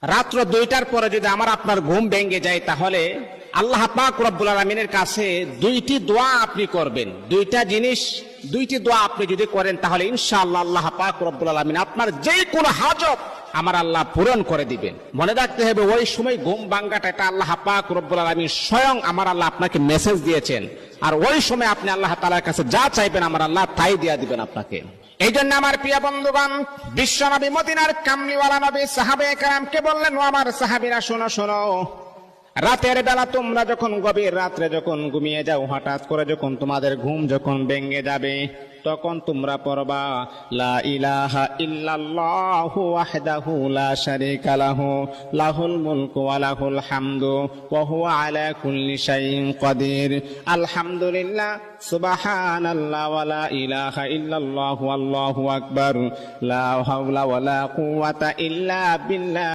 রাত্র 2টার পরে যদি আমার আপনার ঘুম ভেঙে যায়, তাহলে আল্লাহ পাক রব্বুল আলামিনের কাছে দুইটি দোয়া আপনি করবেন। দুইটি দোয়া আপনি যদি করেন, তাহলে ইনশাআল্লাহ আল্লাহ পাক রব্বুল আলামিন আপনার যে কোনো হাজত আমার আল্লাহ পূরণ করে দিবেন। মনে রাখতে হবে, ওই সময় ঘুম ভাঙাটা এটা আল্লাহ পাক রব্বুল আলামিন স্বয়ং আমার আল্লাহ আপনাকে মেসেজ দিয়েছেন। আর ওই সময় আপনি আল্লাহ তাআলার কাছে যা চাইবেন আমার আল্লাহ তাই দিয়ে দিবেন আপনাকে। এই জন্য আমার প্রিয় বন্ধুগণ, বিশ্ব নবী মদিনার কামলিওয়ালা নবী সাহাবায়ে কেরামকে বললেন, ও আমার সাহাবীরা শোনো শোনো, রাতের বেলা তোমরা যখন গভীর রাত্রে যখন ঘুমিয়ে যাও, হঠাৎ করে যখন তোমাদের ঘুম যখন ভেঙে যাবে, তখন তোমরা পড়বা লা ইলাহা ইল্লাল্লাহু ওয়াহদাহু লা শারীকা লাহু লাহুল মুলকু ওয়া লাহুল হামদু ওয়া হুয়া আলা কুল্লি শাইইন কাদির। আলহামদুলিল্লাহ, সুবহানাল্লাহ, ওয়া লা ইলাহা ইল্লাল্লাহু আল্লাহু আকবার, লা হাওলা ওয়া লা কুওয়াতা ইল্লা বিল্লাহ।